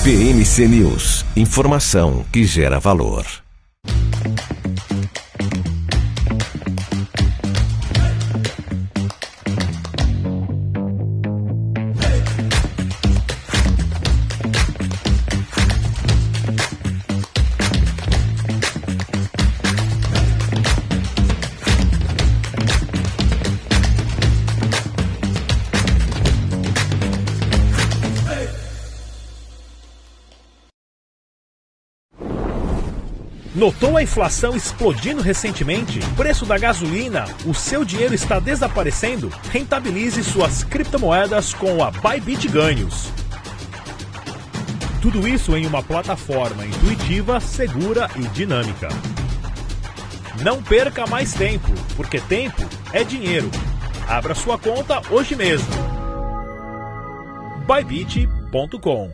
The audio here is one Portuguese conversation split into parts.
BMC News, informação que gera valor. Notou a inflação explodindo recentemente? Preço da gasolina? O seu dinheiro está desaparecendo? Rentabilize suas criptomoedas com a Bybit Ganhos. Tudo isso em uma plataforma intuitiva, segura e dinâmica. Não perca mais tempo, porque tempo é dinheiro. Abra sua conta hoje mesmo. Bybit.com.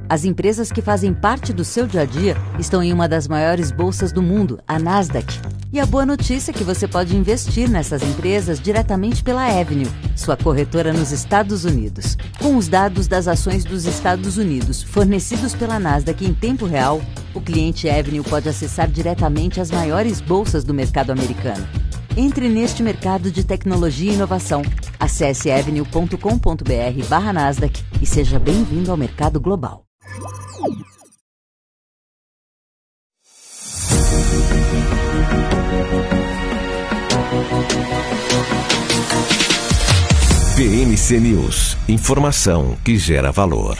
As empresas que fazem parte do seu dia a dia estão em uma das maiores bolsas do mundo, a Nasdaq. E a boa notícia é que você pode investir nessas empresas diretamente pela Avenue, sua corretora nos Estados Unidos. Com os dados das ações dos Estados Unidos fornecidos pela Nasdaq em tempo real, o cliente Avenue pode acessar diretamente as maiores bolsas do mercado americano. Entre neste mercado de tecnologia e inovação. Acesse avenue.com.br/Nasdaq e seja bem-vindo ao mercado global. BMC News, informação que gera valor.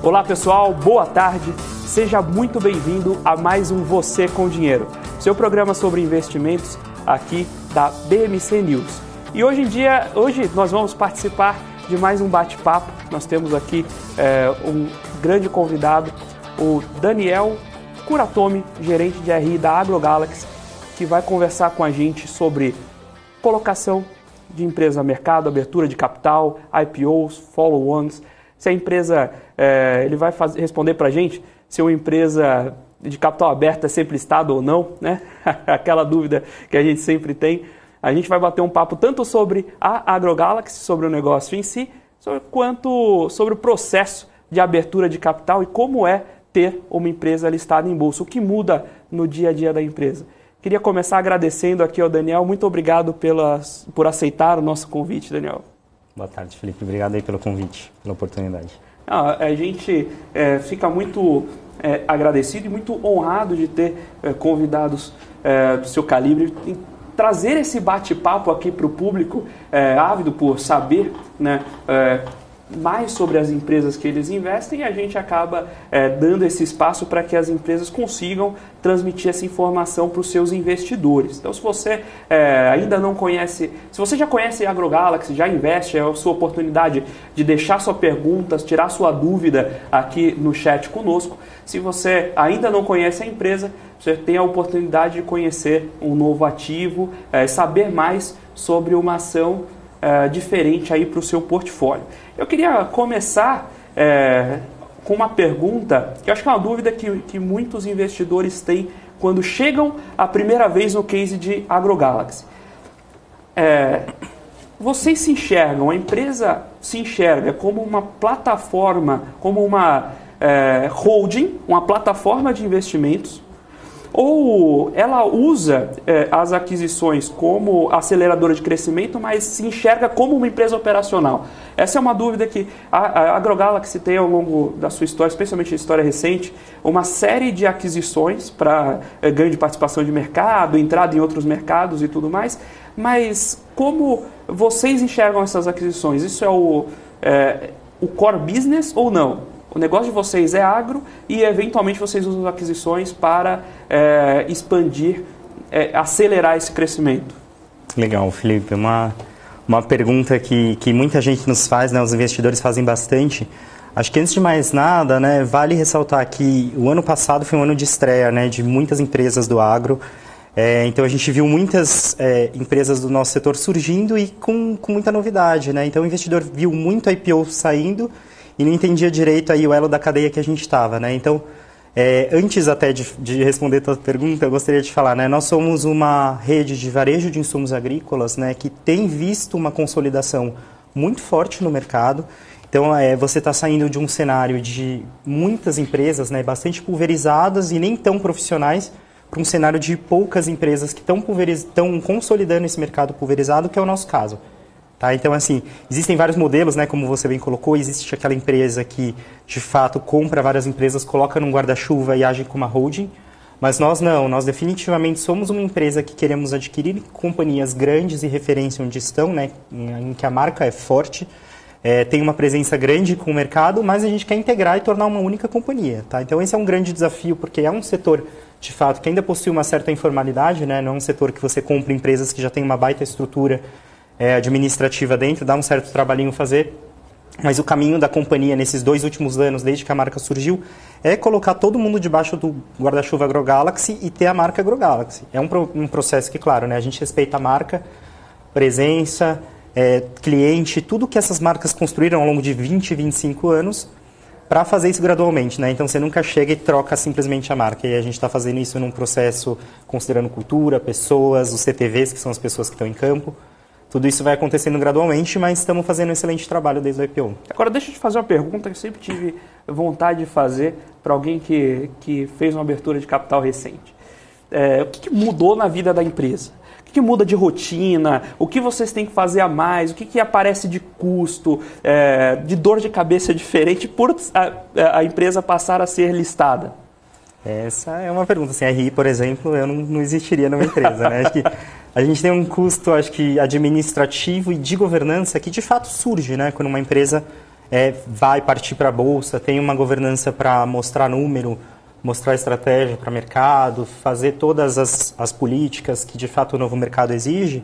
Olá pessoal, boa tarde, seja muito bem-vindo a mais um Você com Dinheiro, seu programa sobre investimentos aqui da BMC News. E hoje nós vamos participar de mais um bate-papo. Nós temos aqui um grande convidado, o Daniel Kuratomi, gerente de RI da AgroGalaxy, que vai conversar com a gente sobre colocação de empresa a mercado, abertura de capital, IPOs, follow-ons. Se a empresa, ele vai responder para a gente se uma empresa de capital aberto é sempre listada ou não, né? Aquela dúvida que a gente sempre tem. A gente vai bater um papo tanto sobre a AgroGalaxy, sobre o negócio em si, quanto sobre o processo de abertura de capital e como é ter uma empresa listada em bolsa, o que muda no dia a dia da empresa. Queria começar agradecendo aqui ao Daniel. Muito obrigado por aceitar o nosso convite, Daniel. Boa tarde, Felipe. Obrigado aí pelo convite, pela oportunidade. A gente fica muito agradecido e muito honrado de ter convidados do seu calibre, em trazer esse bate-papo aqui para o público ávido por saber, né, mais sobre as empresas que eles investem, e a gente acaba dando esse espaço para que as empresas consigam transmitir essa informação para os seus investidores. Então, se você ainda não conhece, se você já conhece a AgroGalaxy, já investe, é a sua oportunidade de deixar sua pergunta, tirar sua dúvida aqui no chat conosco. Se você ainda não conhece a empresa, você tem a oportunidade de conhecer um novo ativo, saber mais sobre uma ação diferente aí para o seu portfólio. Eu queria começar com uma pergunta, que eu acho que é uma dúvida que muitos investidores têm quando chegam a primeira vez no case de AgroGalaxy. Vocês se enxergam, a empresa se enxerga como uma plataforma, como uma holding, uma plataforma de investimentos, ou ela usa as aquisições como aceleradora de crescimento, mas se enxerga como uma empresa operacional? Essa é uma dúvida que a AgroGalaxy tem ao longo da sua história, especialmente a história recente, uma série de aquisições para ganho de participação de mercado, entrada em outros mercados e tudo mais, mas como vocês enxergam essas aquisições? Isso é o core business ou não? O negócio de vocês é agro e, eventualmente, vocês usam aquisições para expandir, acelerar esse crescimento. Legal, Felipe. Uma pergunta que muita gente nos faz, né, os investidores fazem bastante. Acho que, antes de mais nada, né, vale ressaltar que o ano passado foi um ano de estreia, né, de muitas empresas do agro. Então, a gente viu muitas empresas do nosso setor surgindo e com muita novidade, né? Então, o investidor viu muito IPO saindo e não entendia direito aí o elo da cadeia que a gente estava, né? Então, antes até de responder a tua pergunta, eu gostaria de falar, né? Nós somos uma rede de varejo de insumos agrícolas, né, que tem visto uma consolidação muito forte no mercado. Então, você está saindo de um cenário de muitas empresas, né, bastante pulverizadas e nem tão profissionais, para um cenário de poucas empresas que estão consolidando esse mercado pulverizado, que é o nosso caso. Tá? Então, assim, existem vários modelos, né, como você bem colocou, existe aquela empresa que, de fato, compra várias empresas, coloca num guarda-chuva e age como uma holding, mas nós não, nós definitivamente somos uma empresa que queremos adquirir companhias grandes e referência onde estão, né, em que a marca é forte, tem uma presença grande com o mercado, mas a gente quer integrar e tornar uma única companhia. Tá? Então, esse é um grande desafio, porque é um setor, de fato, que ainda possui uma certa informalidade, né? Não é um setor que você compra empresas que já tem uma baita estrutura administrativa dentro, dá um certo trabalhinho fazer, mas o caminho da companhia nesses 2 últimos anos, desde que a marca surgiu, é colocar todo mundo debaixo do guarda-chuva AgroGalaxy e ter a marca AgroGalaxy. É um processo que, claro, né, a gente respeita a marca, presença, cliente, tudo que essas marcas construíram ao longo de 20, 25 anos, para fazer isso gradualmente, né? Então, você nunca chega e troca simplesmente a marca. E a gente está fazendo isso num processo considerando cultura, pessoas, os CTVs, que são as pessoas que estão em campo. Tudo isso vai acontecendo gradualmente, mas estamos fazendo um excelente trabalho desde o IPO. Agora, deixa eu te fazer uma pergunta que eu sempre tive vontade de fazer para alguém que fez uma abertura de capital recente. O que mudou na vida da empresa? O que muda de rotina? O que vocês têm que fazer a mais? O que aparece de custo, de dor de cabeça diferente por a empresa passar a ser listada? Essa é uma pergunta. Assim, a RI, por exemplo, eu não existiria numa empresa. Né? Acho que a gente tem um custo, acho que administrativo e de governança que de fato surge, né? Quando uma empresa vai partir para a bolsa, tem uma governança para mostrar número, mostrar estratégia para o mercado, fazer todas as políticas que de fato o novo mercado exige,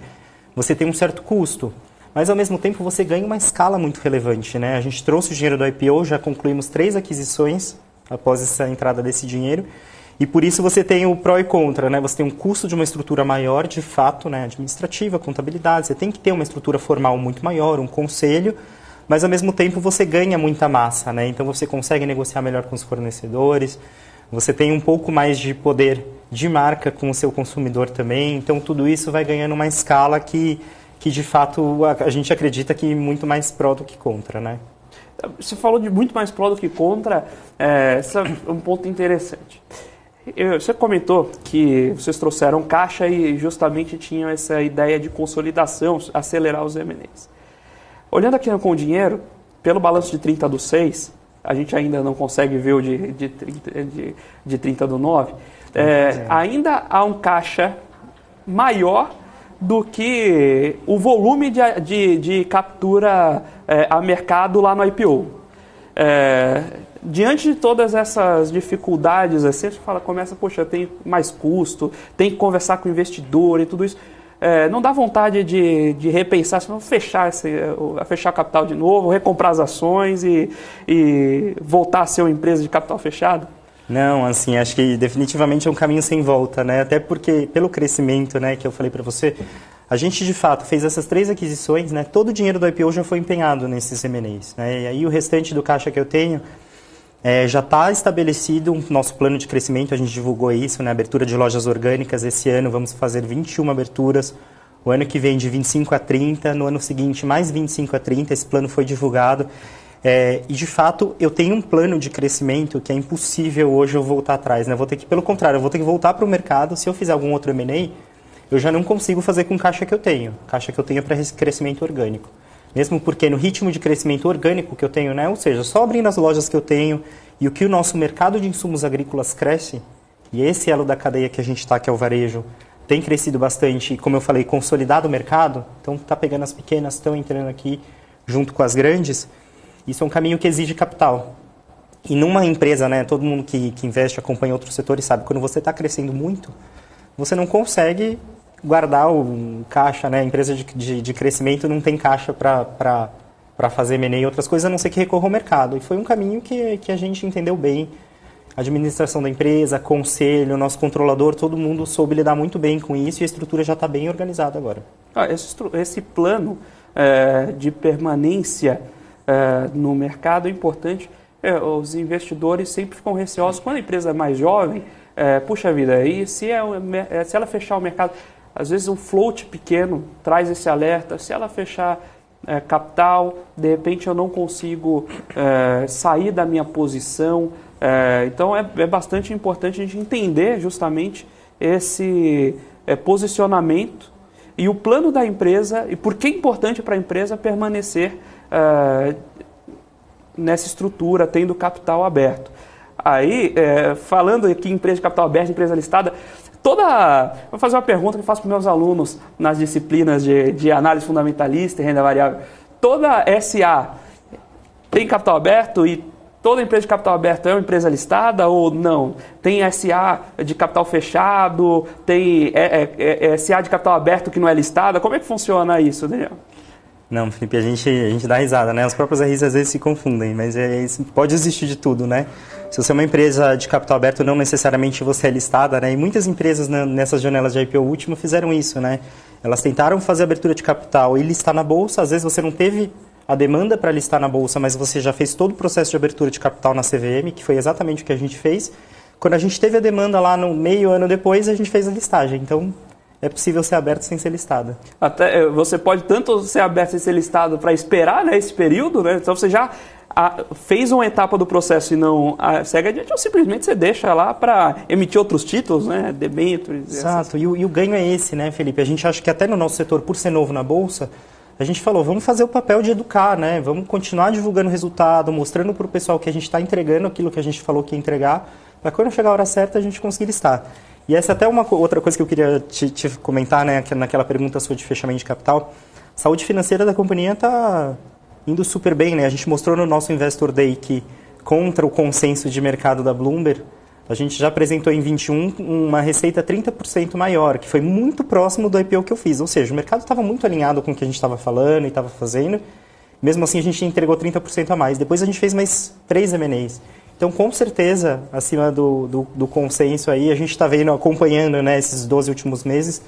você tem um certo custo. Mas ao mesmo tempo você ganha uma escala muito relevante, né? A gente trouxe o dinheiro do IPO, já concluímos 3 aquisições após essa entrada desse dinheiro, e por isso você tem o pró e contra, né? Você tem um custo de uma estrutura maior, de fato, né? Administrativa, contabilidade, você tem que ter uma estrutura formal muito maior, um conselho, mas ao mesmo tempo você ganha muita massa, né? Então você consegue negociar melhor com os fornecedores, você tem um pouco mais de poder de marca com o seu consumidor também. Então, tudo isso vai ganhando uma escala que de fato, a gente acredita que muito mais pró do que contra, né? Você falou de muito mais pró do que contra. Esse é um ponto interessante. Você comentou que vocês trouxeram caixa e justamente tinham essa ideia de consolidação, acelerar os M&As. Olhando aqui com o dinheiro, pelo balanço de 30/6, a gente ainda não consegue ver o de 30/9, ainda há um caixa maior do que o volume de captura a mercado lá no IPO. Diante de todas essas dificuldades, assim, você começa, poxa, tem mais custo, tem que conversar com o investidor e tudo isso. Não dá vontade de repensar, se não fechar o capital de novo, recomprar as ações e voltar a ser uma empresa de capital fechado? Não, assim, acho que definitivamente é um caminho sem volta, né? Até porque pelo crescimento, né, que eu falei para você, a gente de fato fez essas 3 aquisições, né? Todo o dinheiro do IPO já foi empenhado nesses M&As, né? E aí o restante do caixa que eu tenho já está estabelecido o nosso plano de crescimento, a gente divulgou isso, né? Abertura de lojas orgânicas, esse ano vamos fazer 21 aberturas, o ano que vem de 25 a 30, no ano seguinte mais 25 a 30, esse plano foi divulgado. E de fato eu tenho um plano de crescimento que é impossível hoje eu voltar atrás, né? Pelo contrário, eu vou ter que voltar para o mercado. Se eu fizer algum outro M&A, eu já não consigo fazer com caixa que eu tenho. Caixa que eu tenho é para crescimento orgânico. Mesmo porque no ritmo de crescimento orgânico que eu tenho, né? Ou seja, só abrindo as lojas que eu tenho e o que o nosso mercado de insumos agrícolas cresce, e esse elo da cadeia que a gente está, que é o varejo, tem crescido bastante e, como eu falei, consolidado o mercado, então está pegando as pequenas, estão entrando aqui junto com as grandes. Isso é um caminho que exige capital. E numa empresa, né, todo mundo que investe, acompanha outros setores sabe, quando você está crescendo muito, você não consegue guardar o caixa, né? A empresa de crescimento não tem caixa para fazer M&A e outras coisas, a não ser que recorra ao mercado. E foi um caminho que a gente entendeu bem. A administração da empresa, conselho, nosso controlador, todo mundo soube lidar muito bem com isso e a estrutura já está bem organizada agora. Esse plano de permanência no mercado é importante. Os investidores sempre ficam receosos. Quando a empresa é mais jovem, puxa vida, e se ela fechar o mercado, às vezes um float pequeno traz esse alerta, se ela fechar capital, de repente eu não consigo sair da minha posição. Então é bastante importante a gente entender justamente esse posicionamento e o plano da empresa e por que é importante para a empresa permanecer nessa estrutura, tendo capital aberto. Aí, falando aqui em empresa de capital aberto, empresa listada, vou fazer uma pergunta que eu faço para os meus alunos nas disciplinas de análise fundamentalista e renda variável. Toda SA tem capital aberto e toda empresa de capital aberto é uma empresa listada ou não? Tem SA de capital fechado, tem SA de capital aberto que não é listada? Como é que funciona isso, Daniel? Não, Felipe, a gente dá risada, né? Os próprios RIs às vezes se confundem, mas pode existir de tudo, né? Se você é uma empresa de capital aberto, não necessariamente você é listada, né? E muitas empresas nessas janelas de IPO último fizeram isso, né? Elas tentaram fazer abertura de capital e listar na bolsa, às vezes você não teve a demanda para listar na bolsa, mas você já fez todo o processo de abertura de capital na CVM, que foi exatamente o que a gente fez. Quando a gente teve a demanda lá no meio ano depois, a gente fez a listagem. Então, é possível ser aberto sem ser listado. Até você pode tanto ser aberto sem ser listado para esperar, né, esse período, né? Então você já fez uma etapa do processo e não segue adiante, ou simplesmente você deixa lá para emitir outros títulos, né? Debêntures. Exato, e o ganho é esse, né, Felipe? A gente acha que até no nosso setor, por ser novo na Bolsa, a gente falou, vamos fazer o papel de educar, né? Vamos continuar divulgando o resultado, mostrando para o pessoal que a gente está entregando aquilo que a gente falou que ia entregar, para quando chegar a hora certa a gente conseguir listar. E essa é até uma outra coisa que eu queria te comentar, né, naquela pergunta sua de fechamento de capital. A saúde financeira da companhia está indo super bem, né? A gente mostrou no nosso Investor Day que, contra o consenso de mercado da Bloomberg, a gente já apresentou em 21 uma receita 30% maior, que foi muito próximo do IPO que eu fiz. Ou seja, o mercado estava muito alinhado com o que a gente estava falando e estava fazendo. Mesmo assim, a gente entregou 30% a mais. Depois a gente fez mais 3 M&As. Então, com certeza, acima do consenso aí, a gente está vendo, acompanhando, né, esses 12 últimos meses,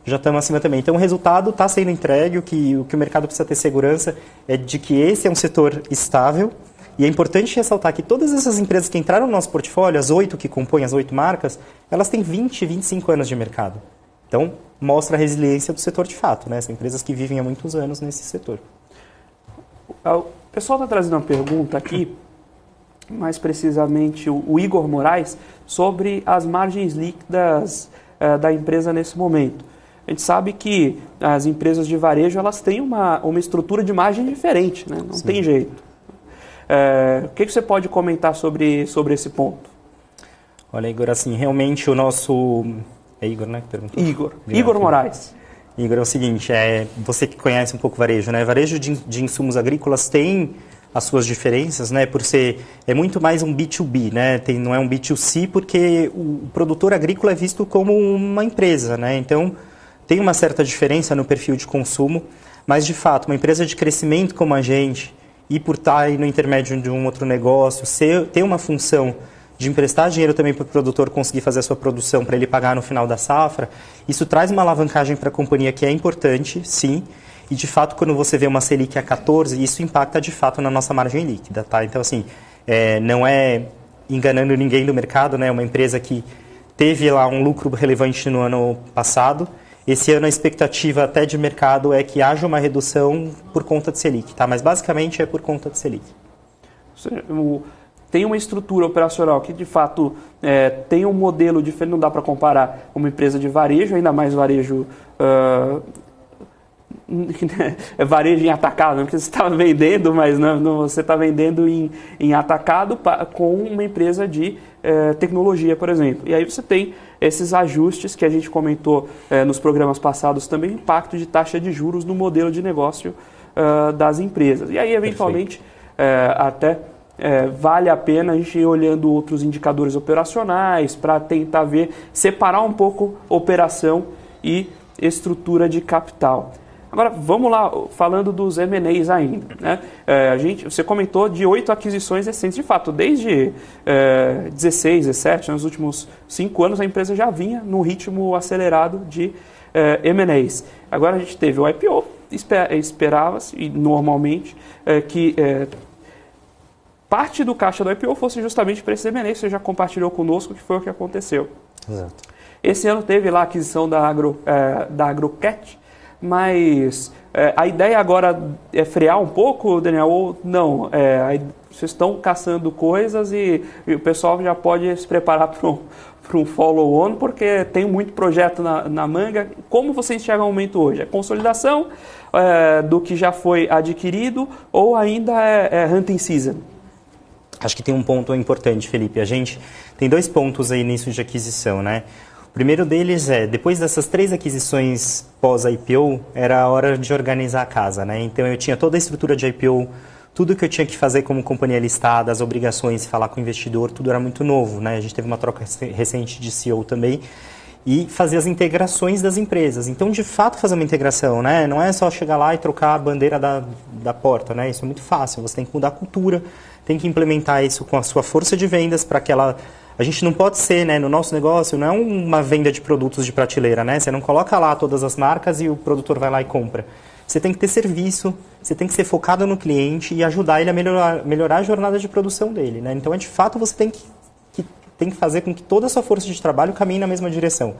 já estamos acima também. Então, o resultado está sendo entregue, o que o mercado precisa ter segurança é de que esse é um setor estável. E é importante ressaltar que todas essas empresas que entraram no nosso portfólio, as 8 que compõem as 8 marcas, elas têm 20, 25 anos de mercado. Então, mostra a resiliência do setor de fato, né? São empresas que vivem há muitos anos nesse setor. O pessoal está trazendo uma pergunta aqui, mais precisamente o Igor Moraes, sobre as margens líquidas da empresa nesse momento. A gente sabe que as empresas de varejo elas têm uma estrutura de margem diferente, né? Não Sim. tem jeito. O que você pode comentar sobre esse ponto? Olha, Igor, assim, realmente o nosso... É Igor, né? Que perguntou? Igor Moraes. Igor, é o seguinte, você que conhece um pouco o varejo, né? Varejo de insumos agrícolas tem as suas diferenças, né? Por ser... É muito mais um B2B, né? Não é um B2C, porque o produtor agrícola é visto como uma empresa, né? Então, tem uma certa diferença no perfil de consumo, mas, de fato, uma empresa de crescimento como a gente, e por estar aí no intermédio de um outro negócio, ter uma função de emprestar dinheiro também para o produtor conseguir fazer a sua produção para ele pagar no final da safra, isso traz uma alavancagem para a companhia que é importante, sim, e de fato quando você vê uma Selic a 14, isso impacta de fato na nossa margem líquida, tá? Então assim, não é enganando ninguém do mercado, né? Uma empresa que teve lá um lucro relevante no ano passado. Esse ano a expectativa até de mercado é que haja uma redução por conta de Selic, tá? Mas basicamente é por conta de Selic. Tem uma estrutura operacional que de fato tem um modelo diferente, não dá para comparar uma empresa de varejo, ainda mais varejo varejo em atacado, porque você está vendendo, mas não, você está vendendo em atacado com uma empresa de tecnologia, por exemplo. E aí você tem esses ajustes que a gente comentou nos programas passados também, impacto de taxa de juros no modelo de negócio das empresas. E aí, eventualmente, até vale a pena a gente ir olhando outros indicadores operacionais para tentar separar um pouco operação e estrutura de capital. Agora, vamos lá, falando dos M&As ainda. Né? Você comentou de 8 aquisições recentes. De fato, desde 16, 17, nos últimos 5 anos, a empresa já vinha num ritmo acelerado de M&As. Agora a gente teve o IPO, esperava-se, e normalmente, que parte do caixa do IPO fosse justamente para esses M&As. Você já compartilhou conosco que foi o que aconteceu. Exato. Esse ano teve lá a aquisição da Agrocat, mas a ideia agora é frear um pouco, Daniel, ou não? Vocês estão caçando coisas e o pessoal já pode se preparar para um follow-on, porque tem muito projeto na manga. Como vocês enxergam o momento hoje? É consolidação do que já foi adquirido ou ainda é hunting season? Acho que tem um ponto importante, Felipe. A gente tem 2 pontos aí nisso de aquisição, né? O primeiro deles depois dessas 3 aquisições pós-IPO, era a hora de organizar a casa, né? Então eu tinha toda a estrutura de IPO, tudo que eu tinha que fazer como companhia listada, as obrigações, falar com o investidor, tudo era muito novo, né? A gente teve uma troca recente de CEO também, e fazer as integrações das empresas. Então, de fato, fazer uma integração, né? Não é só chegar lá e trocar a bandeira da porta, né? Isso é muito fácil, você tem que mudar a cultura, tem que implementar isso com a sua força de vendas para que ela... A gente não pode ser, né, no nosso negócio, não é uma venda de produtos de prateleira, né? Você não coloca lá todas as marcas e o produtor vai lá e compra. Você tem que ter serviço, você tem que ser focado no cliente e ajudar ele a melhorar a jornada de produção dele, né? Então, de fato, você tem que fazer com que toda a sua força de trabalho caminhe na mesma direção.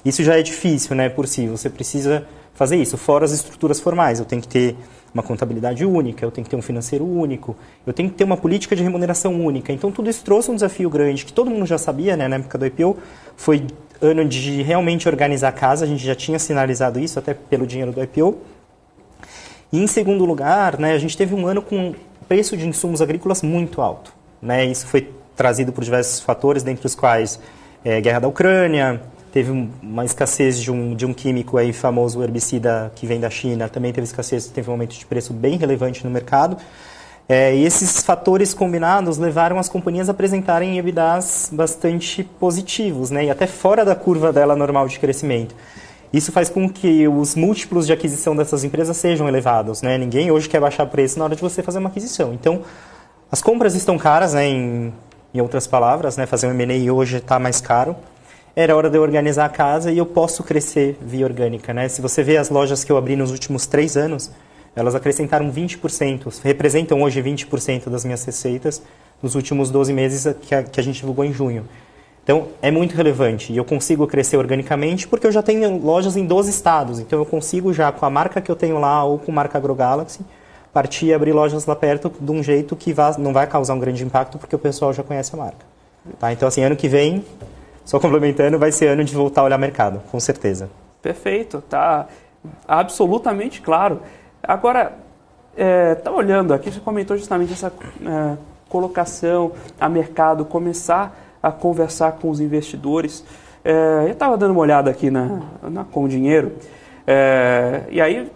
Isso já é difícil, né, por si. Você precisa fazer isso, fora as estruturas formais. Eu tenho que ter uma contabilidade única, eu tenho que ter um financeiro único, eu tenho que ter uma política de remuneração única. Então, tudo isso trouxe um desafio grande, que todo mundo já sabia, né, na época do IPO. Foi ano de realmente organizar a casa, a gente já tinha sinalizado isso, até pelo dinheiro do IPO. E, em segundo lugar, né, a gente teve um ano com preço de insumos agrícolas muito alto, né? Isso foi trazido por diversos fatores, dentre os quais guerra da Ucrânia, teve uma escassez de um químico aí famoso, o herbicida que vem da China, também teve escassez, teve um aumento de preço bem relevante no mercado. E esses fatores combinados levaram as companhias a apresentarem EBITDAs bastante positivos, né? E até fora da curva dela normal de crescimento. Isso faz com que os múltiplos de aquisição dessas empresas sejam elevados, né? Ninguém hoje quer baixar preço na hora de você fazer uma aquisição. Então, as compras estão caras, né? Em outras palavras, né? Fazer um M&A hoje está mais caro. Era hora de eu organizar a casa e eu posso crescer via orgânica, né? Se você vê as lojas que eu abri nos últimos 3 anos, elas acrescentaram 20%, representam hoje 20% das minhas receitas nos últimos 12 meses que a gente divulgou em junho. Então, é muito relevante e eu consigo crescer organicamente porque eu já tenho lojas em 12 estados. Então, eu consigo já, com a marca que eu tenho lá ou com a marca AgroGalaxy, partir e abrir lojas lá perto de um jeito que não vai causar um grande impacto porque o pessoal já conhece a marca. Tá? Então, assim, ano que vem, só complementando, vai ser ano de voltar a olhar mercado, com certeza. Perfeito, tá absolutamente claro. Agora, tá olhando aqui, você comentou justamente essa colocação a mercado, começar a conversar com os investidores. Eu estava dando uma olhada aqui na Com Dinheiro, e aí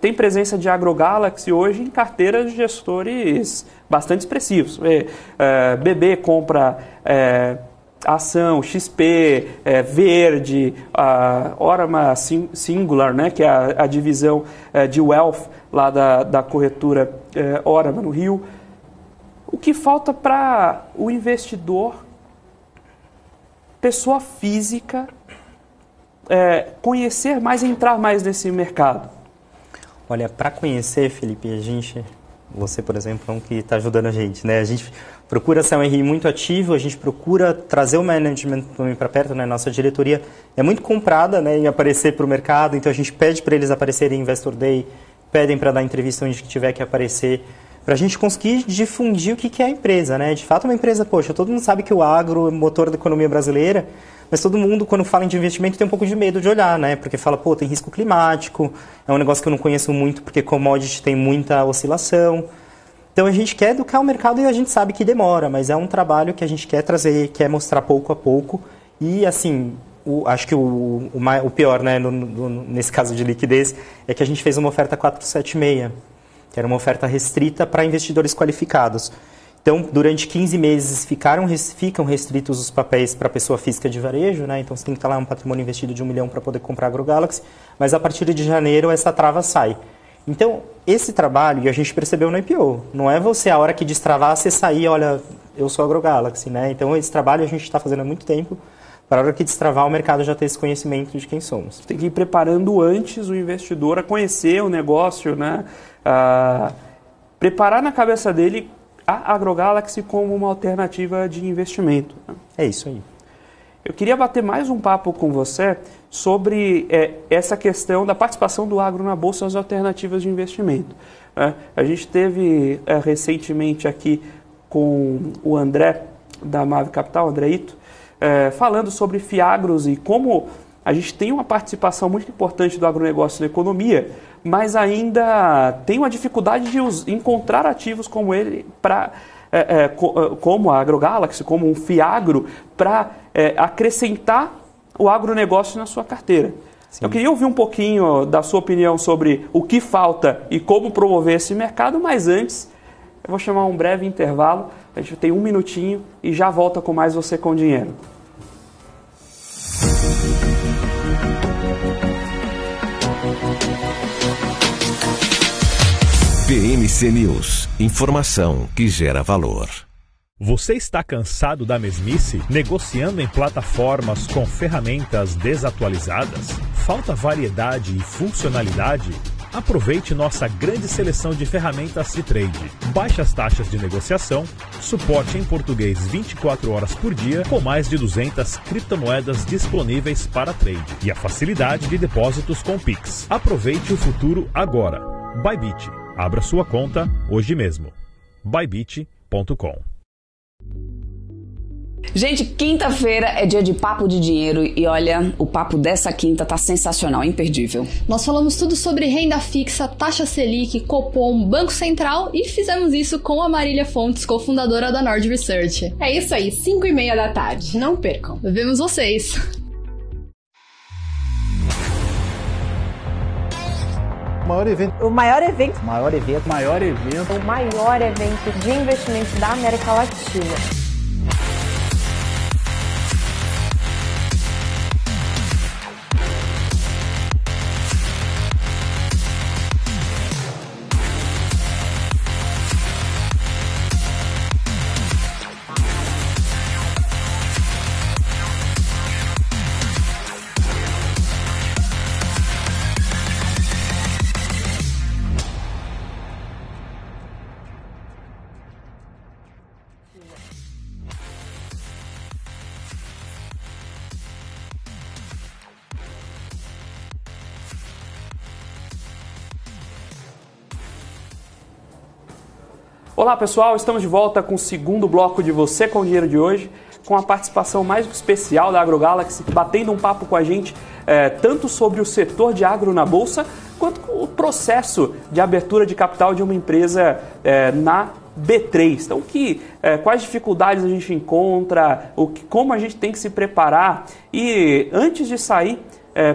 tem presença de AgroGalaxy hoje em carteiras de gestores bastante expressivos. BB compra Ação, XP, Verde, Orama Singular, né, que é a divisão de Wealth lá da corretora Orama no Rio. O que falta para o investidor, pessoa física, conhecer mais, entrar mais nesse mercado? Olha, para conhecer, Felipe, você, por exemplo, é um que está ajudando a gente, né? A gente procura ser um RI muito ativo, a gente procura trazer o management também para perto, né? Nossa diretoria é muito comprada, né, em aparecer para o mercado, então a gente pede para eles aparecerem em Investor Day, pedem para dar entrevista onde tiver que aparecer, para a gente conseguir difundir o que é a empresa, né? De fato, uma empresa, poxa, todo mundo sabe que o agro é motor da economia brasileira, mas todo mundo, quando fala em investimento, tem um pouco de medo de olhar, né? Porque fala, pô, tem risco climático, é um negócio que eu não conheço muito, porque commodity tem muita oscilação. Então, a gente quer educar o mercado e a gente sabe que demora, mas é um trabalho que a gente quer trazer, quer mostrar pouco a pouco. E, assim, acho que o pior, né, nesse caso de liquidez, é que a gente fez uma oferta 476, que era uma oferta restrita para investidores qualificados. Então, durante 15 meses ficam restritos os papéis para a pessoa física de varejo, né? Então, você tem que estar lá um patrimônio investido de R$1 milhão para poder comprar a AgroGalaxy, mas a partir de janeiro essa trava sai. Então, esse trabalho, e a gente percebeu no IPO, não é você, a hora que destravar, você sair, olha, eu sou a AgroGalaxy, né? Então, esse trabalho a gente está fazendo há muito tempo, para a hora que destravar, o mercado já ter esse conhecimento de quem somos. Tem que ir preparando antes o investidor a conhecer o negócio, né? Preparar na cabeça dele a AgroGalaxy como uma alternativa de investimento. Né? É isso aí. Eu queria bater mais um papo com você sobre essa questão da participação do agro na Bolsa e as alternativas de investimento. A gente teve recentemente aqui com o André, da Mave Capital, André Ito, falando sobre Fiagros e como a gente tem uma participação muito importante do agronegócio na economia, mas ainda tem uma dificuldade de encontrar ativos como ele, como a AgroGalaxy, como um Fiagro, para acrescentar o agronegócio na sua carteira. Sim. Eu queria ouvir um pouquinho da sua opinião sobre o que falta e como promover esse mercado, mas antes eu vou chamar um breve intervalo, a gente tem 1 minutinho e já volta com mais Você com Dinheiro. BMC News, informação que gera valor. Você está cansado da mesmice? Negociando em plataformas com ferramentas desatualizadas? Falta variedade e funcionalidade? Aproveite nossa grande seleção de ferramentas Ctrade. Baixas taxas de negociação, suporte em português 24 horas por dia, com mais de 200 criptomoedas disponíveis para trade. E a facilidade de depósitos com Pix. Aproveite o futuro agora. Bybit. Abra sua conta hoje mesmo. Bybit.com. Gente, quinta-feira é dia de Papo de Dinheiro e olha, o papo dessa quinta tá sensacional, imperdível. Nós falamos tudo sobre renda fixa, taxa Selic, Copom, Banco Central e fizemos isso com a Marília Fontes, cofundadora da Nord Research. É isso aí, 5:30 da tarde, não percam. Vemos vocês! O maior evento de investimentos da América Latina. Olá pessoal, estamos de volta com o segundo bloco de Você com Dinheiro de hoje, com a participação mais especial da AgroGalaxy, batendo um papo com a gente tanto sobre o setor de agro na Bolsa, quanto o processo de abertura de capital de uma empresa na B3. Então, quais dificuldades a gente encontra, como a gente tem que se preparar. E antes de sair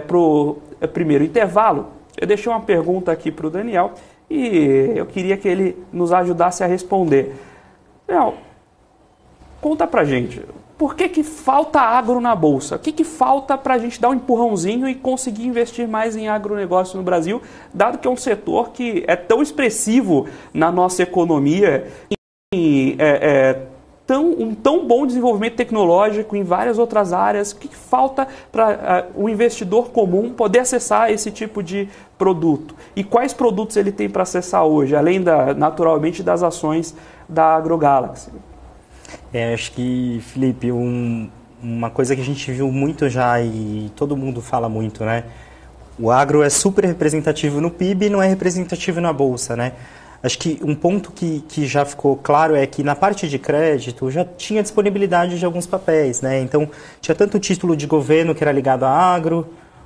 para o primeiro intervalo, eu deixei uma pergunta aqui para o Daniel, e eu queria que ele nos ajudasse a responder. Daniel, conta pra gente, por que falta agro na Bolsa? O que falta para a gente dar um empurrãozinho e conseguir investir mais em agronegócio no Brasil, dado que é um setor que é tão expressivo na nossa economia e um tão bom desenvolvimento tecnológico em várias outras áreas? O que falta para o investidor comum poder acessar esse tipo de produto? E quais produtos ele tem para acessar hoje, além naturalmente das ações da AgroGalaxy? Acho que, Felipe, uma coisa que a gente viu muito já e todo mundo fala muito, né? O agro é super representativo no PIB e não é representativo na Bolsa, né? Acho que um ponto que já ficou claro é que na parte de crédito já tinha disponibilidade de alguns papéis, né? Então, tinha tanto título de governo que era ligado a agro,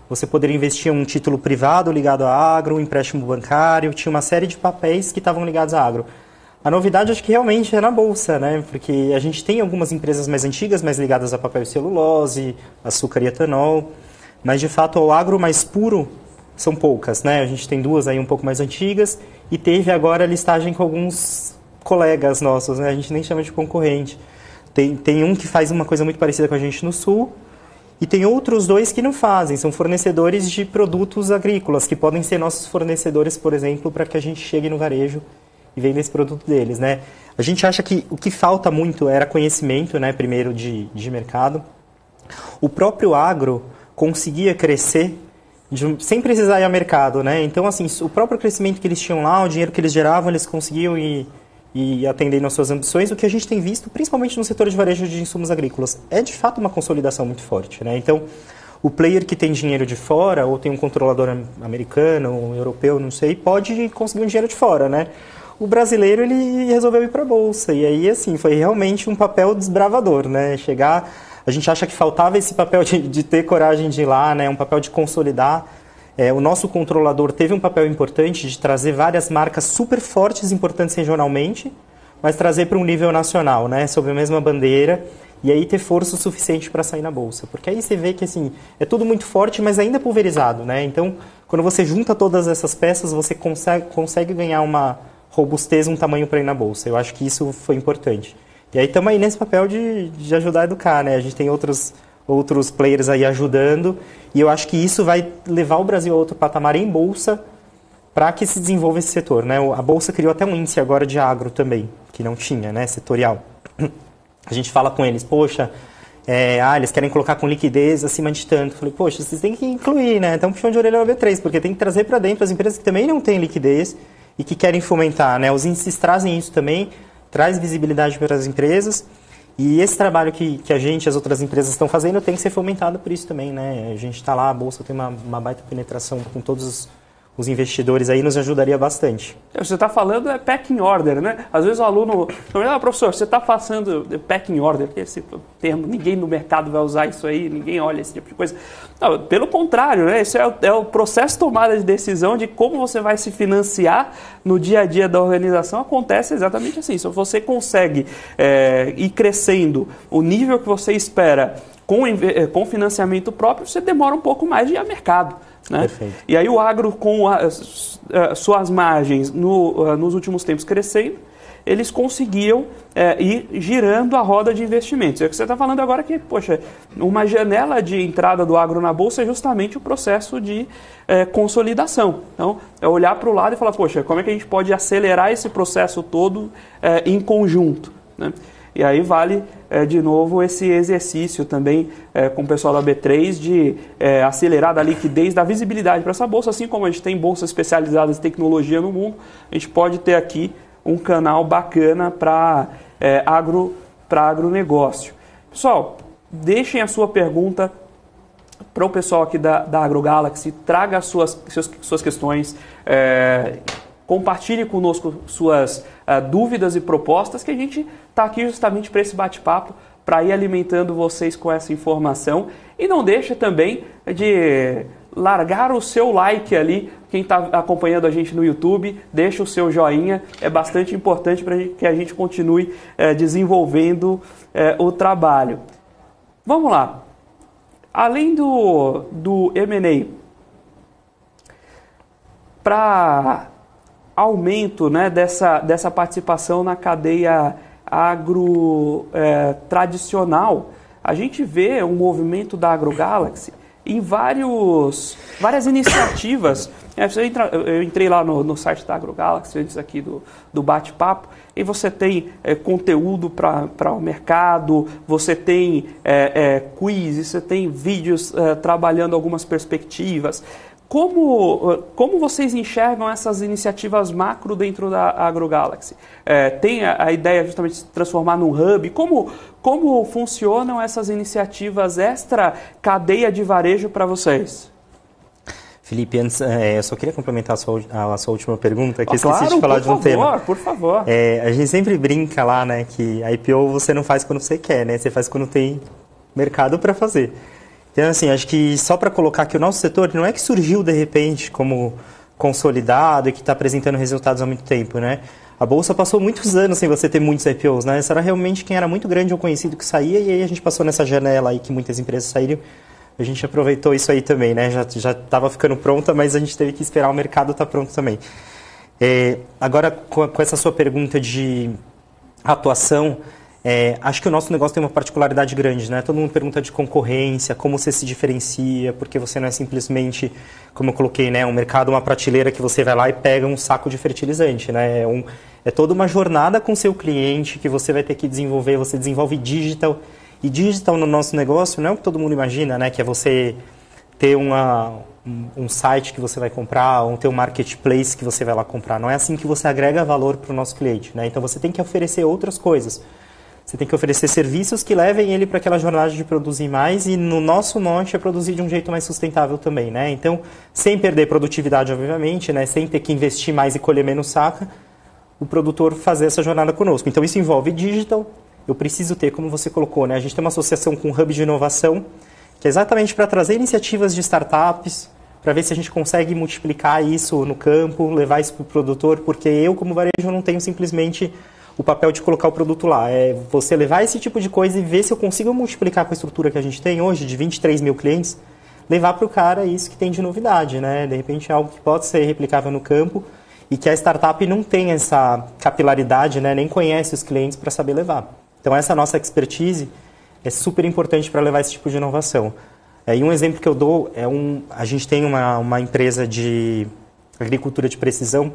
você poderia investir em um título privado ligado a agro, um empréstimo bancário, tinha uma série de papéis que estavam ligados a agro. A novidade acho que realmente é na Bolsa, né? Porque a gente tem algumas empresas mais antigas, mais ligadas a papel e celulose, açúcar e etanol, mas de fato o agro mais puro são poucas, né? A gente tem duas aí um pouco mais antigas e teve agora a listagem com colegas nossos, né? A gente nem chama de concorrente. Tem um que faz uma coisa muito parecida com a gente no Sul, e tem outros 2 que não fazem, são fornecedores de produtos agrícolas, que podem ser nossos fornecedores, por exemplo, para que a gente chegue no varejo e venda esse produto deles, né? A gente acha que o que falta muito era conhecimento, né, primeiro de mercado. O próprio agro conseguia crescer sem precisar ir ao mercado, né? Então, assim, o próprio crescimento que eles tinham lá, o dinheiro que eles geravam, eles conseguiam ir atendendo às suas ambições. O que a gente tem visto, principalmente no setor de varejo de insumos agrícolas, é de fato uma consolidação muito forte, né? Então, o player que tem dinheiro de fora, ou tem um controlador americano, ou europeu, não sei, pode conseguir um dinheiro de fora, né? O brasileiro, ele resolveu ir para a Bolsa. E aí, assim, foi realmente um papel desbravador, né? A gente acha que faltava esse papel de ter coragem de ir lá, né? Um papel de consolidar. O nosso controlador teve um papel importante de trazer várias marcas super fortes, importantes regionalmente, mas trazer para um nível nacional, né? Sob a mesma bandeira, e aí ter força o suficiente para sair na Bolsa. Porque aí você vê que, assim, é tudo muito forte, mas ainda pulverizado, né? Então, quando você junta todas essas peças, você consegue ganhar uma robustez, um tamanho para ir na Bolsa. Eu acho que isso foi importante. E aí estamos aí nesse papel de ajudar a educar, né? A gente tem outros players aí ajudando, e eu acho que isso vai levar o Brasil a outro patamar em Bolsa para que se desenvolva esse setor, né? A Bolsa criou até um índice agora de agro também, que não tinha, né? Setorial. A gente fala com eles, poxa, eles querem colocar com liquidez acima de tanto. Eu falei, poxa, vocês têm que incluir, né? Então, puxão de orelha no B3, porque tem que trazer para dentro as empresas que também não têm liquidez e que querem fomentar, né? Os índices trazem isso também, traz visibilidade para as empresas, e esse trabalho que a gente e as outras empresas estão fazendo tem que ser fomentado por isso também, né? A gente está lá, a Bolsa tem uma baita penetração com todos os investidores aí, nos ajudaria bastante. Você está falando packing order, né? Às vezes o aluno... professor, você está fazendo packing order, que esse termo, ninguém no mercado vai usar isso aí, ninguém olha esse tipo de coisa. Não, pelo contrário, né? Esse é o processo de tomada de decisão de como você vai se financiar no dia a dia da organização, acontece exatamente assim. Se você consegue ir crescendo o nível que você espera com financiamento próprio, você demora um pouco mais de ir ao mercado. Né? E aí o agro, com suas margens nos últimos tempos crescendo, eles conseguiam ir girando a roda de investimentos. É o que você está falando agora que, poxa, uma janela de entrada do agro na Bolsa é justamente o processo de consolidação. Então, é olhar para o lado e falar, poxa, como é que a gente pode acelerar esse processo todo em conjunto, né? E aí vale, de novo, esse exercício também com o pessoal da B3 de acelerar da liquidez, da visibilidade para essa bolsa, assim como a gente tem bolsas especializadas em tecnologia no mundo, a gente pode ter aqui um canal bacana para agronegócio. Pessoal, deixem a sua pergunta para o pessoal aqui da AgroGalaxy, traga as suas questões, compartilhe conosco suas dúvidas e propostas, que a gente está aqui justamente para esse bate-papo, para ir alimentando vocês com essa informação. E não deixa também de largar o seu like ali, quem está acompanhando a gente no YouTube, deixa o seu joinha, é bastante importante para que a gente continue desenvolvendo o trabalho. Vamos lá. Além do M&A, para aumento, né, dessa participação na cadeia agro tradicional, a gente vê um movimento da AgroGalaxy em várias iniciativas. Eu entrei lá no site da AgroGalaxy, antes aqui do bate-papo, e você tem conteúdo para o mercado, você tem quiz, você tem vídeos trabalhando algumas perspectivas. Como vocês enxergam essas iniciativas macro dentro da AgroGalaxy? Tem a ideia justamente de se transformar num hub? Como funcionam essas iniciativas extra cadeia de varejo para vocês? Felipe, antes, eu só queria complementar a sua última pergunta, que eu esqueci de falar de um tema. Por favor. A gente sempre brinca lá, né, que a IPO você não faz quando você quer, né? Você faz quando tem mercado para fazer. Então, assim, acho que só para colocar que o nosso setor não é que surgiu de repente como consolidado e que está apresentando resultados há muito tempo, né? A Bolsa passou muitos anos sem você ter muitos IPOs, né? Essa era realmente quem era muito grande ou conhecido que saía, e aí a gente passou nessa janela aí que muitas empresas saíram. A gente aproveitou isso aí também, né? Já estava ficando pronta, mas a gente teve que esperar o mercado estar pronto também. Agora, com essa sua pergunta de atuação, acho que o nosso negócio tem uma particularidade grande, né? Todo mundo pergunta de concorrência, como você se diferencia, porque você não é simplesmente, como eu coloquei, né, um mercado, uma prateleira que você vai lá e pega um saco de fertilizante, né? É toda uma jornada com o seu cliente que você vai ter que desenvolver, você desenvolve digital. E digital no nosso negócio não é o que todo mundo imagina, né? Que é você ter um site que você vai comprar, ou ter um marketplace que você vai lá comprar. Não é assim que você agrega valor para o nosso cliente, né? Então você tem que oferecer outras coisas. Você tem que oferecer serviços que levem ele para aquela jornada de produzir mais e no nosso mote é produzir de um jeito mais sustentável também, né? Então, sem perder produtividade, obviamente, né? Sem ter que investir mais e colher menos saca, o produtor fazer essa jornada conosco. Então, isso envolve digital. Eu preciso ter, como você colocou, né? A gente tem uma associação com o Hub de Inovação, que é exatamente para trazer iniciativas de startups, para ver se a gente consegue multiplicar isso no campo, levar isso para o produtor, porque eu, como varejo, não tenho simplesmente o papel de colocar o produto lá. É você levar esse tipo de coisa e ver se eu consigo multiplicar com a estrutura que a gente tem hoje, de 23 mil clientes, levar para o cara isso que tem de novidade, né? De repente é algo que pode ser replicável no campo e que a startup não tem essa capilaridade, né? Nem conhece os clientes para saber levar. Então essa nossa expertise é super importante para levar esse tipo de inovação. E um exemplo que eu dou a gente tem uma empresa de agricultura de precisão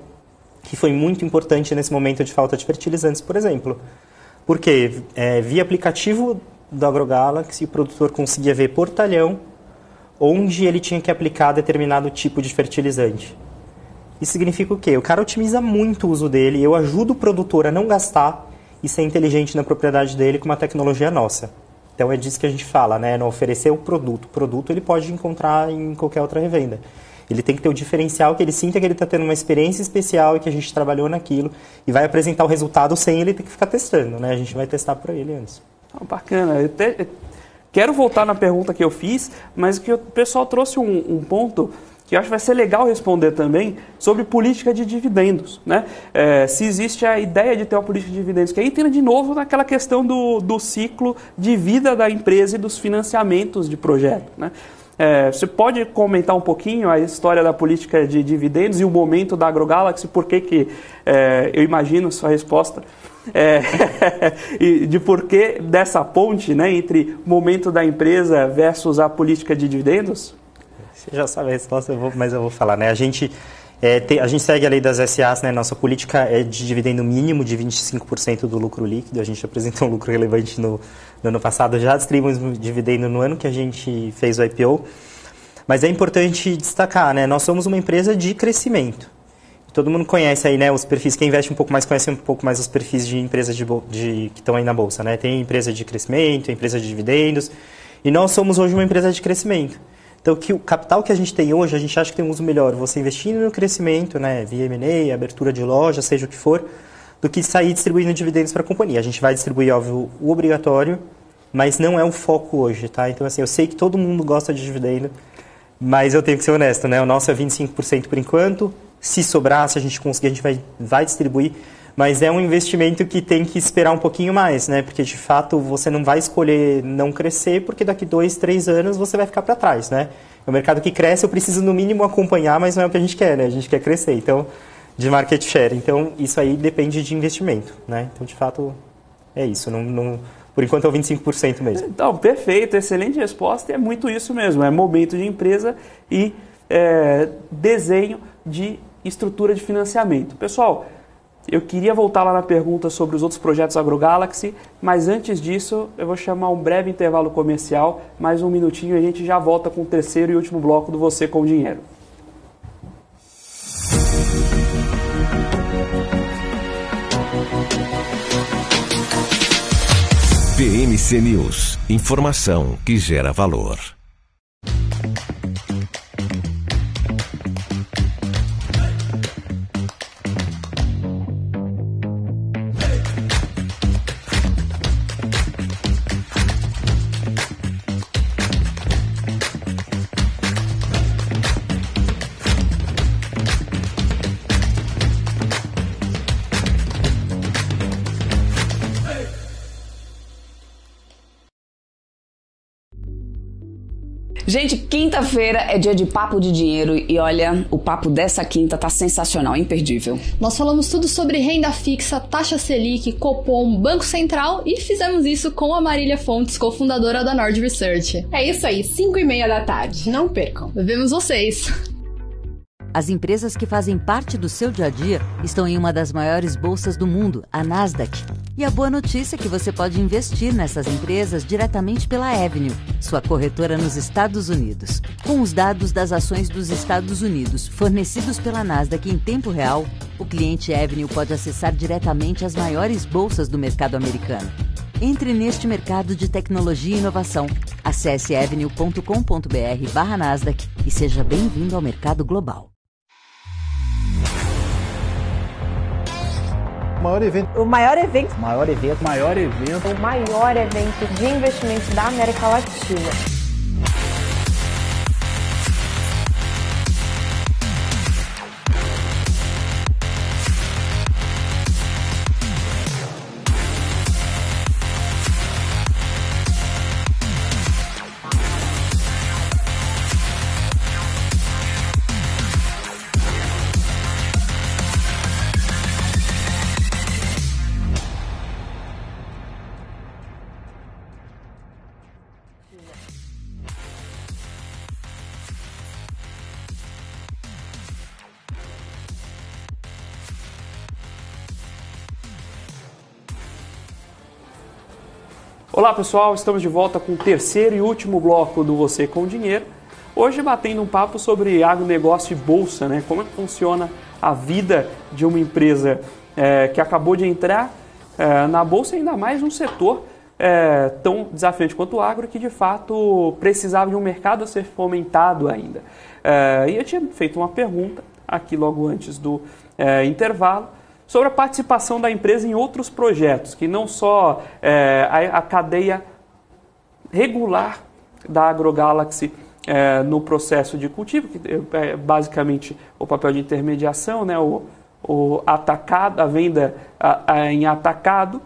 que foi muito importante nesse momento de falta de fertilizantes, por exemplo. Porque via aplicativo do AgroGalaxy, o produtor conseguia ver por talhão onde ele tinha que aplicar determinado tipo de fertilizante. Isso significa o quê? O cara otimiza muito o uso dele, eu ajudo o produtor a não gastar e ser inteligente na propriedade dele com uma tecnologia nossa. Então é disso que a gente fala, né? Não oferecer o produto. O produto ele pode encontrar em qualquer outra revenda. Ele tem que ter o diferencial, que ele sinta que ele está tendo uma experiência especial e que a gente trabalhou naquilo e vai apresentar o resultado sem ele ter que ficar testando, né? A gente vai testar para ele antes. Bacana. Eu quero voltar na pergunta que eu fiz, mas que o pessoal trouxe um ponto que eu acho que vai ser legal responder também sobre política de dividendos, né? Se existe a ideia de ter uma política de dividendos, que aí entra de novo naquela questão do ciclo de vida da empresa e dos financiamentos de projeto, né? Você pode comentar um pouquinho a história da política de dividendos e o momento da AgroGalaxy, por que eu imagino sua resposta, e de porquê dessa ponte, né, entre o momento da empresa versus a política de dividendos? Você já sabe a resposta, mas eu vou falar, né? A gente segue a lei das SAs, né? Nossa política é de dividendo mínimo de 25% do lucro líquido. A gente apresentou um lucro relevante no ano passado, já distribuímos dividendo no ano que a gente fez o IPO. Mas é importante destacar, né? Nós somos uma empresa de crescimento. Todo mundo conhece aí, né, os perfis, quem investe um pouco mais conhece um pouco mais os perfis de empresas que estão aí na Bolsa, né? Tem empresa de crescimento, empresa de dividendos, e nós somos hoje uma empresa de crescimento. Então, o capital que a gente tem hoje, a gente acha que tem um uso melhor você investindo no crescimento, né, via M&A, abertura de loja, seja o que for, do que sair distribuindo dividendos para a companhia. A gente vai distribuir, óbvio, o obrigatório, mas não é o foco hoje, tá? Então, assim, eu sei que todo mundo gosta de dividendo, mas eu tenho que ser honesto, né? O nosso é 25% por enquanto. Se sobrar, se a gente conseguir, a gente vai distribuir. Mas é um investimento que tem que esperar um pouquinho mais, né? Porque, de fato, você não vai escolher não crescer, porque daqui 2, 3 anos você vai ficar para trás, né? É um mercado que cresce, eu preciso, no mínimo, acompanhar, mas não é o que a gente quer, né? A gente quer crescer, então, de market share. Então, isso aí depende de investimento, né? Então, de fato, é isso. Por enquanto, é o 25% mesmo. Então, perfeito. Excelente resposta. É muito isso mesmo. É momento de empresa e desenho de estrutura de financiamento. Pessoal, eu queria voltar lá na pergunta sobre os outros projetos AgroGalaxy, mas antes disso eu vou chamar um breve intervalo comercial, mais um minutinho e a gente já volta com o terceiro e último bloco do Você com Dinheiro. BMC News, informação que gera valor. Gente, quinta-feira é dia de papo de dinheiro e olha, o papo dessa quinta tá sensacional, imperdível. Nós falamos tudo sobre renda fixa, taxa Selic, Copom, Banco Central e fizemos isso com a Marília Fontes, cofundadora da Nord Research. É isso aí, 5:30 da tarde. Não percam. Vemos vocês! As empresas que fazem parte do seu dia a dia estão em uma das maiores bolsas do mundo, a Nasdaq. E a boa notícia é que você pode investir nessas empresas diretamente pela Avenue, sua corretora nos Estados Unidos. Com os dados das ações dos Estados Unidos fornecidos pela Nasdaq em tempo real, o cliente Avenue pode acessar diretamente as maiores bolsas do mercado americano. Entre neste mercado de tecnologia e inovação. Acesse avenue.com.br/Nasdaq e seja bem-vindo ao mercado global. O maior evento de investimentos da América Latina. Olá pessoal, estamos de volta com o terceiro e último bloco do Você com Dinheiro. Hoje batendo um papo sobre agronegócio e bolsa, né? Como é que funciona a vida de uma empresa que acabou de entrar na bolsa, ainda mais num setor tão desafiante quanto o agro, que de fato precisava de um mercado a ser fomentado ainda. E eu tinha feito uma pergunta aqui logo antes do intervalo, sobre a participação da empresa em outros projetos, que não só a cadeia regular da AgroGalaxy no processo de cultivo, que é basicamente o papel de intermediação, né, o atacado, a venda em atacado.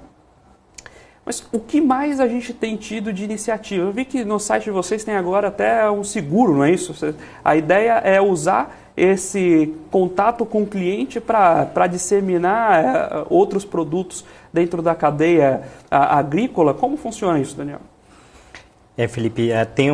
Mas o que mais a gente tem tido de iniciativa? Eu vi que no site de vocês tem agora até um seguro, não é isso? A ideia é usar esse contato com o cliente para disseminar outros produtos dentro da cadeia agrícola. Como funciona isso, Daniel? Felipe, tem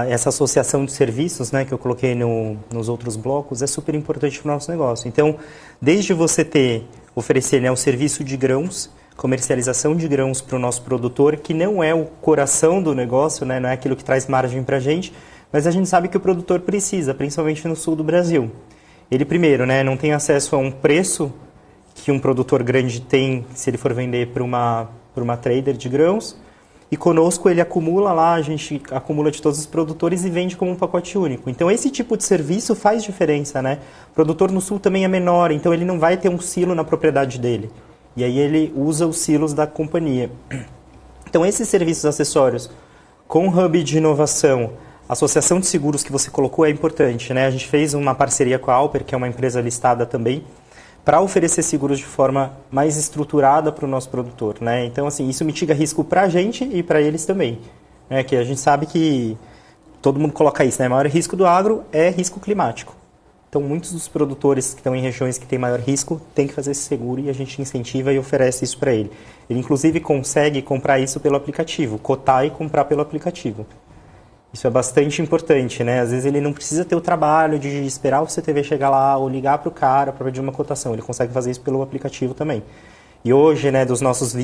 essa associação de serviços, né, que eu coloquei nos outros blocos, é super importante para o nosso negócio. Então, desde você oferecer, né, o serviço de grãos, comercialização de grãos para o nosso produtor, que não é o coração do negócio, né, não é aquilo que traz margem para a gente, mas a gente sabe que o produtor precisa, principalmente no sul do Brasil. Ele, primeiro, né, não tem acesso a um preço que um produtor grande tem se ele for vender para uma trader de grãos. E conosco ele acumula lá, a gente acumula de todos os produtores e vende como um pacote único. Então esse tipo de serviço faz diferença, né? O produtor no sul também é menor, então ele não vai ter um silo na propriedade dele. E aí ele usa os silos da companhia. Então esses serviços acessórios com hub de inovação, associação de seguros que você colocou é importante, né? A gente fez uma parceria com a Alper, que é uma empresa listada também, para oferecer seguros de forma mais estruturada para o nosso produtor, né? Então, assim, isso mitiga risco para a gente e para eles também, né? Que a gente sabe que todo mundo coloca isso, né? O maior risco do agro é risco climático. Então, muitos dos produtores que estão em regiões que têm maior risco têm que fazer esse seguro e a gente incentiva e oferece isso para ele. Ele, inclusive, consegue comprar isso pelo aplicativo, cotar e comprar pelo aplicativo. Isso é bastante importante, né? Às vezes ele não precisa ter o trabalho de esperar o CTV chegar lá ou ligar para o cara para pedir uma cotação. Ele consegue fazer isso pelo aplicativo também. E hoje, né, dos nossos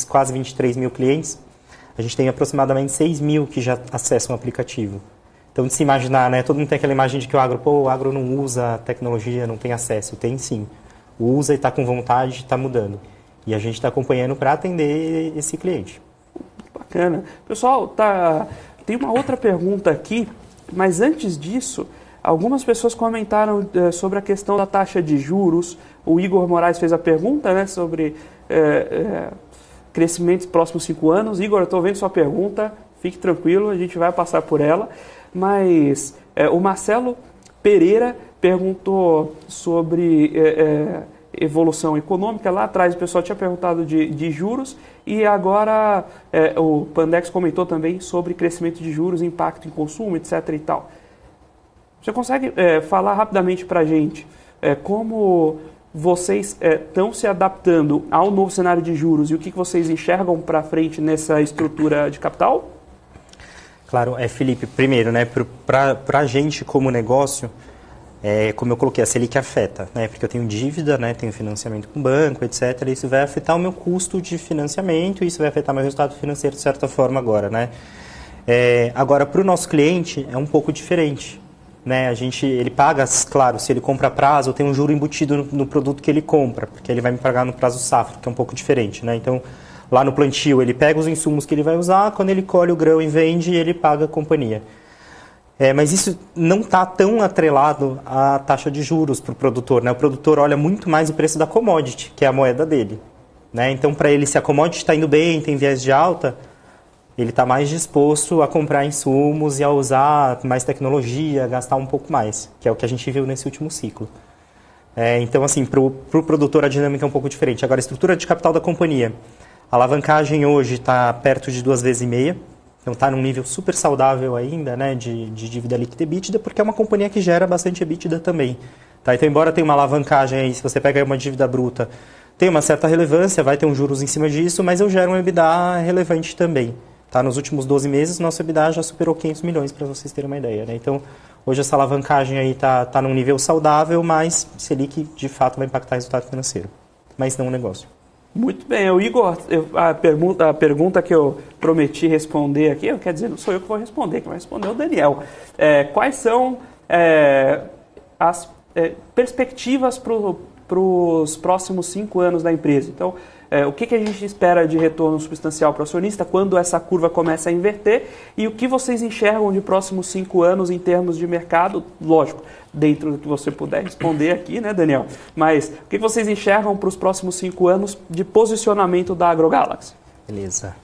quase 23 mil clientes, a gente tem aproximadamente 6 mil que já acessam o aplicativo. Então, de se imaginar, né? Todo mundo tem aquela imagem de que o agro não usa tecnologia, não tem acesso. Tem sim. Usa e está com vontade, está mudando. E a gente está acompanhando para atender esse cliente. Bacana. Pessoal, tem uma outra pergunta aqui, mas antes disso, algumas pessoas comentaram sobre a questão da taxa de juros. O Igor Moraes fez a pergunta, né, sobre crescimento nos próximos 5 anos. Igor, eu estou vendo sua pergunta, fique tranquilo, a gente vai passar por ela. Mas o Marcelo Pereira perguntou sobre evolução econômica. Lá atrás o pessoal tinha perguntado de juros e agora o Pandex comentou também sobre crescimento de juros, impacto em consumo, etc. e tal. Você consegue falar rapidamente para a gente como vocês estão se adaptando ao novo cenário de juros e o que vocês enxergam para frente nessa estrutura de capital? Claro, Felipe, primeiro, né, para a gente como negócio, como eu coloquei, a Selic afeta, né, porque eu tenho dívida, né, tenho financiamento com o banco, etc. Isso vai afetar o meu custo de financiamento e isso vai afetar meu resultado financeiro de certa forma agora, né. Agora, para o nosso cliente é um pouco diferente, né, ele paga, claro, se ele compra a prazo, tem um juro embutido no produto que ele compra, porque ele vai me pagar no prazo safra, que é um pouco diferente, né, então lá no plantio ele pega os insumos que ele vai usar, quando ele colhe o grão e vende, ele paga a companhia. Mas isso não está tão atrelado à taxa de juros para o produtor, né? O produtor olha muito mais o preço da commodity, que é a moeda dele, né? Então, para ele, se a commodity está indo bem, tem viés de alta, ele está mais disposto a comprar insumos e a usar mais tecnologia, gastar um pouco mais, que é o que a gente viu nesse último ciclo. Então, assim, para o produtor a dinâmica é um pouco diferente. Agora, a estrutura de capital da companhia, a alavancagem hoje está perto de 2,5 vezes, então está num nível super saudável ainda, né, de dívida líquida e EBITDA, porque é uma companhia que gera bastante EBITDA também. Tá? Então, embora tenha uma alavancagem aí, se você pega aí uma dívida bruta, tem uma certa relevância, vai ter um juros em cima disso, mas eu gero um EBITDA relevante também. Tá? Nos últimos 12 meses, nosso EBITDA já superou 500 milhões, para vocês terem uma ideia. Né? Então, hoje essa alavancagem aí está num nível saudável, mas Selic, de fato, vai impactar o resultado financeiro, mas não o negócio. Muito bem, o Igor, a pergunta que eu prometi responder aqui, quer dizer, não sou eu que vou responder, quem vai responder é o Daniel. Quais são as perspectivas para os próximos 5 anos da empresa? Então, o que a gente espera de retorno substancial para o acionista quando essa curva começa a inverter e o que vocês enxergam de próximos 5 anos em termos de mercado? Lógico, dentro do que você puder responder aqui, né, Daniel? Mas o que vocês enxergam para os próximos 5 anos de posicionamento da AgroGalaxy? Beleza.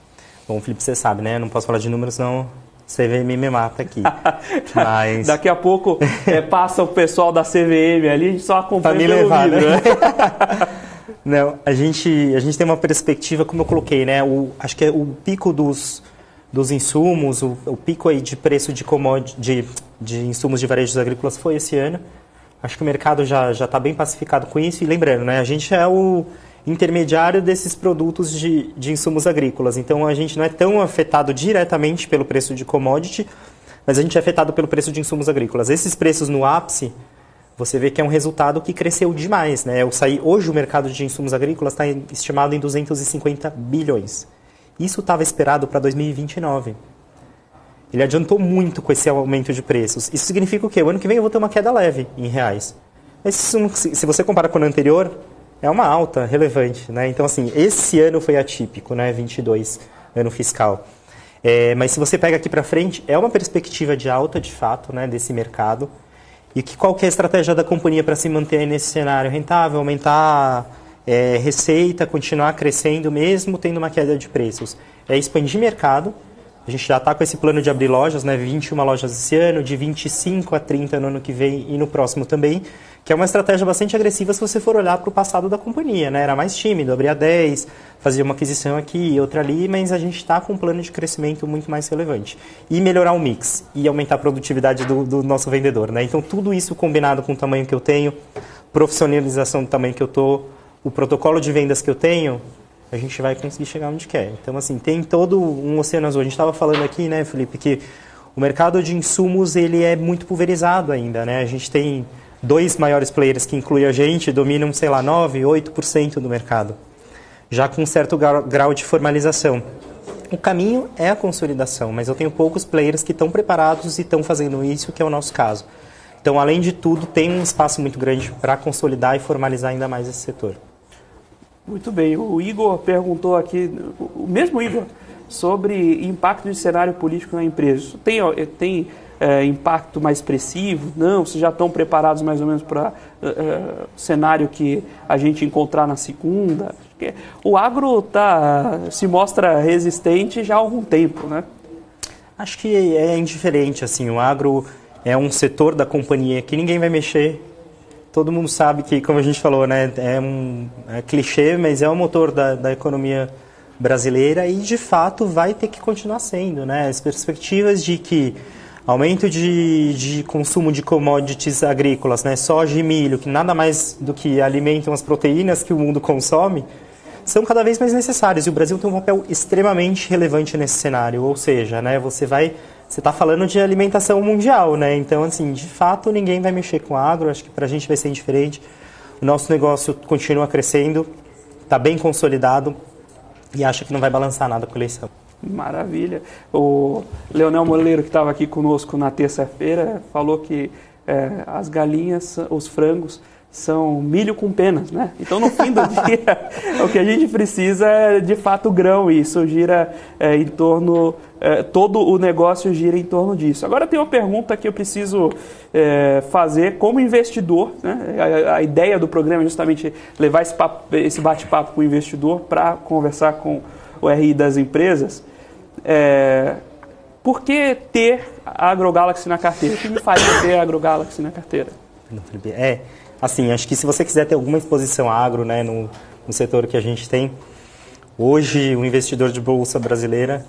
Bom, Felipe, você sabe, né? Eu não posso falar de números, senão CVM me mata aqui. Mas... Daqui a pouco passa o pessoal da CVM ali, a gente só acompanha pelo vídeo, né? Não, a gente tem uma perspectiva, como eu coloquei, né? Acho que o pico dos insumos, o pico aí de preço de insumos de varejos agrícolas foi esse ano. Acho que o mercado já está bem pacificado com isso. E lembrando, né? A gente é o intermediário desses produtos de insumos agrícolas. Então, a gente não é tão afetado diretamente pelo preço de commodity, mas a gente é afetado pelo preço de insumos agrícolas. Esses preços no ápice, você vê que é um resultado que cresceu demais, né? Hoje o mercado de insumos agrícolas está estimado em 250 bilhões. Isso estava esperado para 2029. Ele adiantou muito com esse aumento de preços. Isso significa o quê? O ano que vem eu vou ter uma queda leve em reais. Mas se você compara com o ano anterior, é uma alta relevante, né? Então, assim, esse ano foi atípico, né? 22, ano fiscal. Mas se você pega aqui para frente, é uma perspectiva de alta, de fato, né? Desse mercado. E qual que é a estratégia da companhia para se manter nesse cenário rentável, aumentar receita, continuar crescendo mesmo tendo uma queda de preços? Expandir mercado. A gente já está com esse plano de abrir lojas, né? 21 lojas esse ano, de 25 a 30 no ano que vem e no próximo também, que é uma estratégia bastante agressiva se você for olhar para o passado da companhia, né? Era mais tímido, abria 10, fazia uma aquisição aqui e outra ali, mas a gente está com um plano de crescimento muito mais relevante. E melhorar o mix e aumentar a produtividade do nosso vendedor, né? Então, tudo isso combinado com o tamanho que eu tenho, profissionalização do tamanho que eu estou, o protocolo de vendas que eu tenho, a gente vai conseguir chegar onde quer. Então, assim, tem todo um oceano azul. A gente estava falando aqui, né, Felipe, que o mercado de insumos ele é muito pulverizado ainda, né? A gente tem 2 maiores players que incluem a gente, dominam, sei lá, 9%, 8% do mercado, já com um certo grau de formalização. O caminho é a consolidação, mas eu tenho poucos players que estão preparados e estão fazendo isso, que é o nosso caso. Então, além de tudo, tem um espaço muito grande para consolidar e formalizar ainda mais esse setor. Muito bem, o Igor perguntou aqui, o mesmo Igor, sobre impacto de cenário político na empresa. Isso tem impacto mais expressivo? Não? Vocês já estão preparados mais ou menos para o cenário que a gente encontrar na segunda? O agro se mostra resistente já há algum tempo, né? Acho que é indiferente, assim, o agro é um setor da companhia que ninguém vai mexer, todo mundo sabe que, como a gente falou, né, é clichê, mas é o motor da economia brasileira e, de fato, vai ter que continuar sendo, né? As perspectivas de que aumento de consumo de commodities agrícolas, né, soja e milho, que nada mais do que alimentam as proteínas que o mundo consome, são cada vez mais necessários. E o Brasil tem um papel extremamente relevante nesse cenário. Ou seja, né, você está falando de alimentação mundial, né? Então, assim, de fato, ninguém vai mexer com agro. Acho que para a gente vai ser indiferente. O nosso negócio continua crescendo, está bem consolidado e acho que não vai balançar nada com a eleição. Maravilha. O Leonel Moleiro, que estava aqui conosco na terça-feira, falou que as galinhas, os frangos, são milho com penas, né? Então, no fim do dia, o que a gente precisa é, de fato, grão. E isso gira em torno... todo o negócio gira em torno disso. Agora, tem uma pergunta que eu preciso fazer como investidor, né? A ideia do programa é justamente levar esse bate-papo com o investidor para conversar com o RI das empresas. Por que ter a AgroGalaxy na carteira? O que me faz ter a AgroGalaxy na carteira? Assim, acho que se você quiser ter alguma exposição agro, né, no setor que a gente tem, hoje o investidor de bolsa brasileira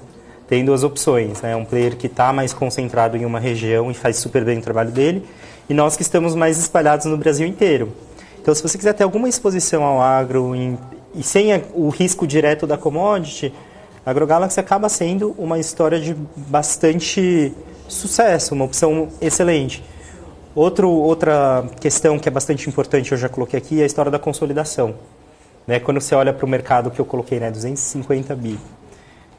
tem duas opções, né? Um player que está mais concentrado em uma região e faz super bem o trabalho dele, e nós que estamos mais espalhados no Brasil inteiro. Então, se você quiser ter alguma exposição ao agro e sem o risco direto da commodity, a AgroGalaxy acaba sendo uma história de bastante sucesso, uma opção excelente. Outra questão que é bastante importante, eu já coloquei aqui, é a história da consolidação. Né? Quando você olha para o mercado que eu coloquei, né, 250 bi,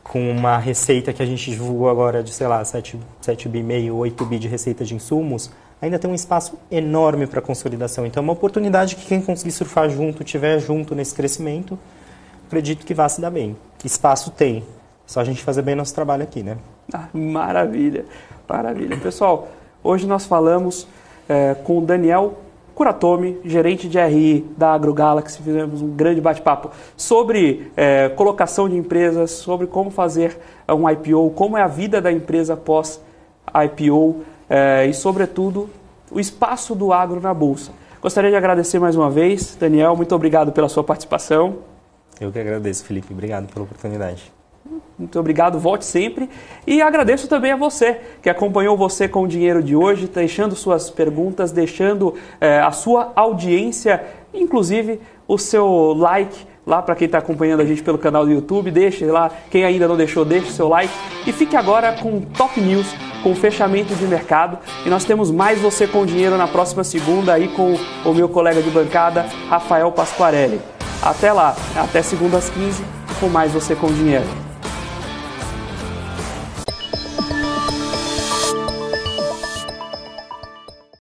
com uma receita que a gente divulgou agora de, sei lá, 7 bi meio, 8 bi de receita de insumos, ainda tem um espaço enorme para consolidação. Então, é uma oportunidade que quem conseguir surfar junto, estiver junto nesse crescimento, acredito que vá se dar bem. Espaço tem, só a gente fazer bem nosso trabalho aqui, né? Maravilha, maravilha. Pessoal, hoje nós falamos com o Daniel Kuratomi, gerente de RI da AgroGalaxy. Fizemos um grande bate-papo sobre colocação de empresas, sobre como fazer um IPO, como é a vida da empresa pós-IPO e, sobretudo, o espaço do agro na Bolsa. Gostaria de agradecer mais uma vez. Daniel, muito obrigado pela sua participação. Eu que agradeço, Felipe. Obrigado pela oportunidade. Muito obrigado, volte sempre. E agradeço também a você que acompanhou Você com o Dinheiro de hoje, deixando suas perguntas, deixando a sua audiência, inclusive o seu like lá para quem está acompanhando a gente pelo canal do YouTube. Deixe lá, quem ainda não deixou, deixe seu like. E fique agora com Top News, com o fechamento de mercado. E nós temos mais Você com o Dinheiro na próxima segunda aí com o meu colega de bancada, Rafael Pasquarelli. Até lá, até segunda às 15, com mais Você com o Dinheiro.